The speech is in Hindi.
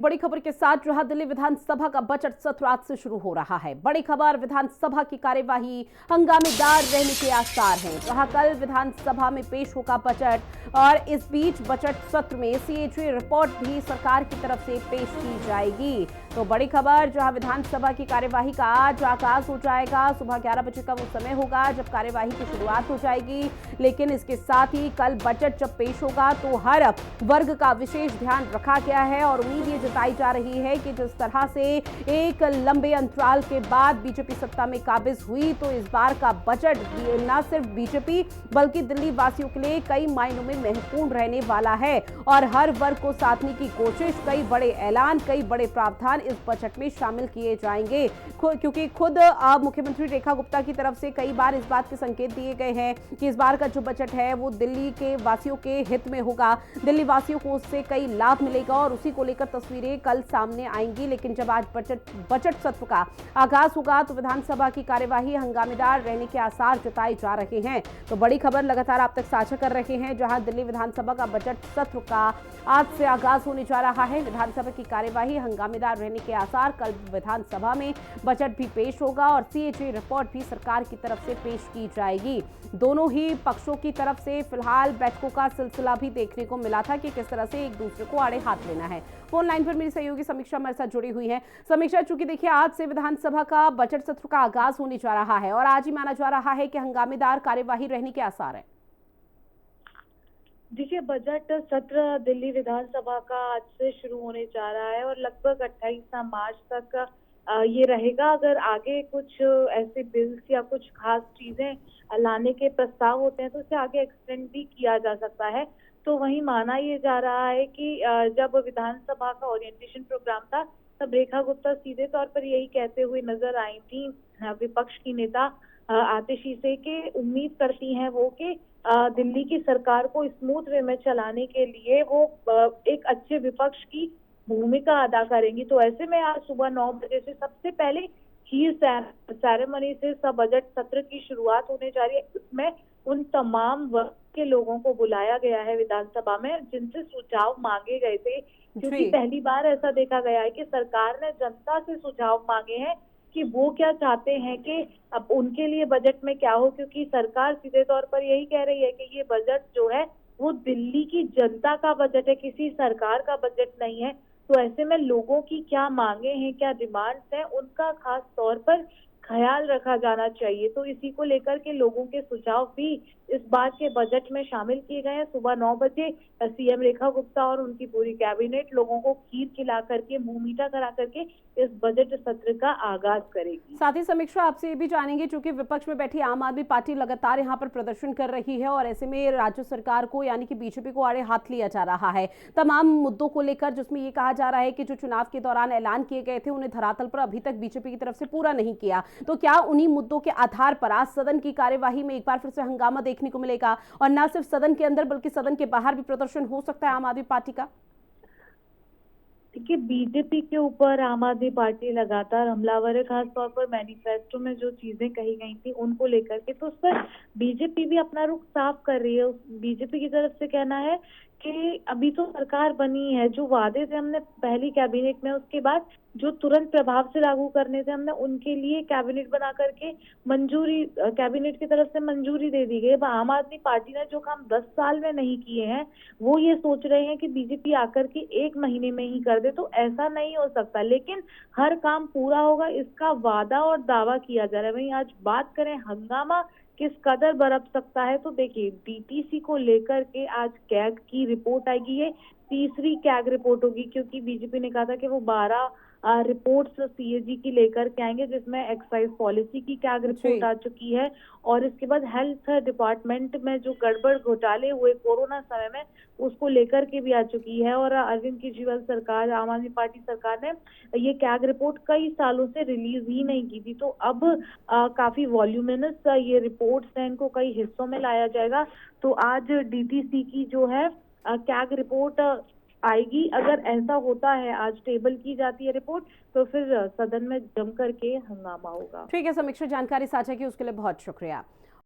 बड़ी खबर के साथ जहां दिल्ली विधानसभा का बजट सत्र आज से शुरू हो रहा है। बड़ी खबर, विधानसभा की कार्यवाही हंगामेदार रहने के आसार हैं। जहां कल विधानसभा में पेश होगा बजट और इस बीच बजट सत्र में सीएजी रिपोर्ट भी सरकार की तरफ से पेश की जाएगी। तो बड़ी खबर, जहां विधानसभा की कार्यवाही का आज आगाज हो जाएगा। सुबह 11 बजे का वो समय होगा जब कार्यवाही की शुरुआत हो जाएगी। लेकिन इसके साथ ही कल बजट जब पेश होगा तो हर वर्ग का विशेष ध्यान रखा गया है और उम्मीद ये जताई जा रही है कि जिस तरह से एक लंबे अंतराल के बाद बीजेपी सत्ता में काबिज हुई, तो इस बार का बजट न सिर्फ बीजेपी बल्कि दिल्ली वासियों के लिए कई मायनों में महत्वपूर्ण रहने वाला है और हर वर्ग को साधने की कोशिश, कई बड़े ऐलान, कई बड़े प्रावधान इस बजट में शामिल किए जाएंगे। क्योंकि खुद मुख्यमंत्री रेखा गुप्ता की तरफ से कई बार इस बात के संकेत दिए गए हैं कि इस बार का जो बजट है वो दिल्ली के वासियों के हित में होगा, दिल्ली वासियों को उससे कई लाभ मिलेगा और उसी को लेकर तस्वीरें कल सामने आएंगी। लेकिन जब आज बजट सत्र का आगाज होगा तो विधानसभा की कार्यवाही हंगामेदार रहने के आसार जताए जा रहे हैं। तो बड़ी खबर लगातार आप तक साझा कर रहे हैं, जहां दिल्ली विधानसभा का बजट सत्र का आज से आगाज होने जा रहा है। विधानसभा की कार्यवाही हंगामेदार रहने के आसार, कल विधानसभा में बजट भी पेश होगा और सीएजी रिपोर्ट भी सरकार की तरफ से पेश की जाएगी। दोनों ही पक्षों की तरफ से फिलहाल बैठकों का सिलसिला भी देखने को मिला था कि किस तरह से एक दूसरे को आड़े हाथ लेना है। फोन लाइन पर मेरी सहयोगी समीक्षा हमारे साथ जुड़ी हुई है। समीक्षा, चूंकि देखिए आज से विधानसभा का बजट सत्र का आगाज होने जा रहा है और आज ही माना जा रहा है कि हंगामेदार कार्यवाही रहने के आसार है। देखिए, बजट सत्र दिल्ली विधानसभा का आज से शुरू होने जा रहा है और लगभग 28 मार्च तक ये रहेगा। अगर आगे कुछ ऐसे बिल्स या कुछ खास चीजें लाने के प्रस्ताव होते हैं तो उसे आगे एक्सटेंड भी किया जा सकता है। तो वहीं माना ये जा रहा है कि जब विधानसभा का ओरिएंटेशन प्रोग्राम था तब रेखा गुप्ता सीधे तौर पर यही कहते हुए नजर आई थी विपक्ष की नेता आतिशी से कि उम्मीद करती हैं वो कि दिल्ली की सरकार को स्मूथ वे में चलाने के लिए वो एक अच्छे विपक्ष की भूमिका अदा करेंगी। तो ऐसे में आज सुबह 9 बजे से सबसे पहले खीर सेरेमनी से सब बजट सत्र की शुरुआत होने जा रही है। इसमें उन तमाम वर्ग के लोगों को बुलाया गया है विधानसभा में जिनसे सुझाव मांगे गए थे, क्योंकि पहली बार ऐसा देखा गया है कि सरकार ने जनता से सुझाव मांगे हैं कि वो क्या चाहते हैं कि अब उनके लिए बजट में क्या हो, क्योंकि सरकार सीधे तौर पर यही कह रही है कि ये बजट जो है वो दिल्ली की जनता का बजट है, किसी सरकार का बजट नहीं है। तो ऐसे में लोगों की क्या मांगे हैं, क्या डिमांड्स हैं, उनका खास तौर पर ख्याल रखा जाना चाहिए। तो इसी को लेकर के लोगों के सुझाव भी इस बार के बजट में शामिल किए गए हैं। सुबह 9 बजे सीएम रेखा गुप्ता और उनकी पूरी कैबिनेट लोगों को खीर खिला करके, मुंह मीठा करा करके इस बजट सत्र का आगाज करेगी। साथ ही समीक्षा, आपसे ये भी जानेंगे, चूंकि विपक्ष में बैठी आम आदमी पार्टी लगातार यहाँ पर प्रदर्शन कर रही है और ऐसे में राज्य सरकार को यानी कि बीजेपी को आड़े हाथ लिया जा रहा है तमाम मुद्दों को लेकर, जिसमें ये कहा जा रहा है कि जो चुनाव के दौरान ऐलान किए गए थे उन्हें धरातल पर अभी तक बीजेपी की तरफ से पूरा नहीं किया। तो क्या उन्हीं मुद्दों के आधार पर आज सदन की कार्यवाही में एक बार फिर से हंगामा देखने को मिलेगा और न सिर्फ सदन के अंदर बल्कि सदन के बाहर भी प्रदर्शन हो सकता है आम आदमी पार्टी का? देखिए, बीजेपी के ऊपर आम आदमी पार्टी लगातार हमलावर है, खासतौर पर मैनिफेस्टो में जो चीजें कही गई थी उनको लेकर के। तो उस पर बीजेपी भी अपना रुख साफ कर रही है। बीजेपी की तरफ से कहना है कि अभी तो सरकार बनी है, जो वादे थे हमने पहली कैबिनेट में, उसके बाद जो तुरंत प्रभाव से लागू करने थे हमने उनके लिए कैबिनेट बना करके मंजूरी, कैबिनेट की तरफ से मंजूरी दे दी गई। अब आम आदमी पार्टी ने जो काम 10 साल में नहीं किए हैं वो ये सोच रहे हैं कि बीजेपी आकर के 1 महीने में ही कर दे, तो ऐसा नहीं हो सकता। लेकिन हर काम पूरा होगा इसका वादा और दावा किया जा रहा है। वहीं आज बात करें हंगामा किस कदर बरप सकता है, तो देखिए डीटीसी को लेकर के आज कैग की रिपोर्ट आएगी। ये तीसरी कैग रिपोर्ट होगी, क्योंकि बीजेपी ने कहा था कि वो 12 रिपोर्ट्स सीएजी की लेकर के आएंगे, जिसमें एक्साइज पॉलिसी की कैग रिपोर्ट आ चुकी है और इसके बाद हेल्थ डिपार्टमेंट में जो गड़बड़ घोटाले हुए कोरोना समय में उसको लेकर के भी आ चुकी है। और अरविंद केजरीवाल सरकार, आम आदमी पार्टी सरकार ने ये कैग रिपोर्ट कई सालों से रिलीज ही नहीं की थी। तो अब काफी वॉल्यूमिनस ये रिपोर्ट्स हैं, इनको कई हिस्सों में लाया जाएगा। तो आज डीटीसी की जो है कैग रिपोर्ट आएगी। अगर ऐसा होता है, आज टेबल की जाती है रिपोर्ट, तो फिर सदन में जम करके हंगामा होगा। ठीक है समीक्षा, जानकारी साझा की उसके लिए बहुत शुक्रिया।